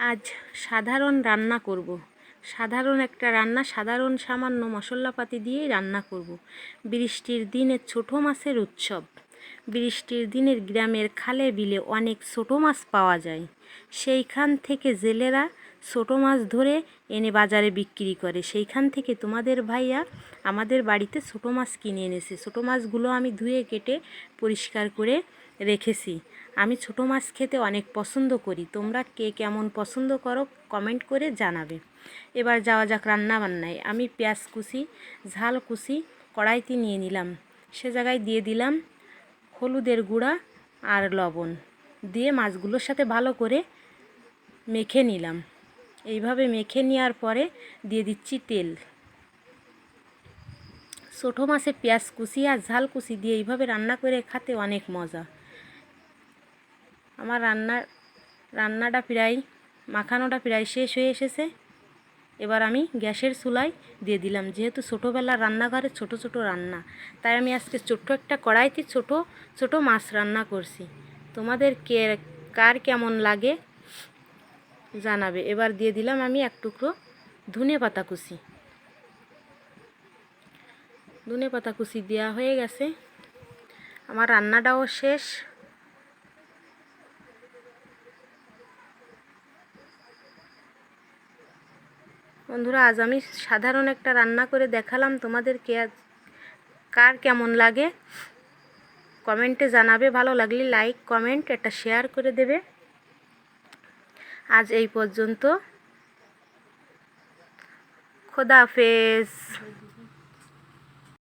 আজ সাধারণ রান্না করব। সাধারণ একটা রান্না, সাধারণ সামান্য মশলাপাতি দিয়েই রান্না করব। বৃষ্টির দিনে ছোটো মাছের উৎসব। বৃষ্টির দিনের গ্রামের খালে বিলে অনেক ছোটো মাছ পাওয়া যায়। সেইখান থেকে জেলেরা ছোটো মাছ ধরে এনে বাজারে বিক্রি করে। সেইখান থেকে তোমাদের ভাইয়া আমাদের বাড়িতে ছোটো মাছ কিনে এনেছে। ছোটো মাছগুলো আমি ধুয়ে কেটে পরিষ্কার করে রেখেছি। আমি ছোটো মাছ খেতে অনেক পছন্দ করি। তোমরা কে কেমন পছন্দ করো কমেন্ট করে জানাবে। এবার যাওয়া যাক রান্না বান্নায়। আমি পেঁয়াজ কুচি, ঝাল কুচি কড়াইতে নিয়ে নিলাম। সে জায়গায় দিয়ে দিলাম হলুদের গুঁড়া আর লবণ দিয়ে মাছগুলোর সাথে ভালো করে মেখে নিলাম। এইভাবে মেখে নেওয়ার পরে দিয়ে দিচ্ছি তেল। ছোটো মাছে পেঁয়াজ কুচি আর ঝাল কুচি দিয়ে এইভাবে রান্না করে খেতে অনেক মজা। আমার রান্নাটা প্রায় মাখানোটা প্রায় শেষ হয়ে এসেছে। এবার আমি গ্যাসের চুলায় দিয়ে দিলাম। যেহেতু ছোটোবেলার রান্নাঘরে ছোট ছোট রান্না, তাই আমি আজকে ছোট্ট একটা কড়াইতে ছোট ছোট মাছ রান্না করছি। তোমাদের কার কেমন লাগে জানাবে। এবার দিয়ে দিলাম আমি এক টুকরো ধনেপাতা কুচি। ধনেপাতা কুচি দেওয়া হয়ে গেছে। আমার রান্নাটাও শেষ। বন্ধুরা, আজ আমি সাধারণ একটা রান্না করে দেখালাম। তোমাদের কার কেমন লাগে কমেন্টে জানাবে। ভালো লাগলে লাইক কমেন্ট একটা শেয়ার করে দেবে। আজ এই পর্যন্ত। খোদা হাফেজ।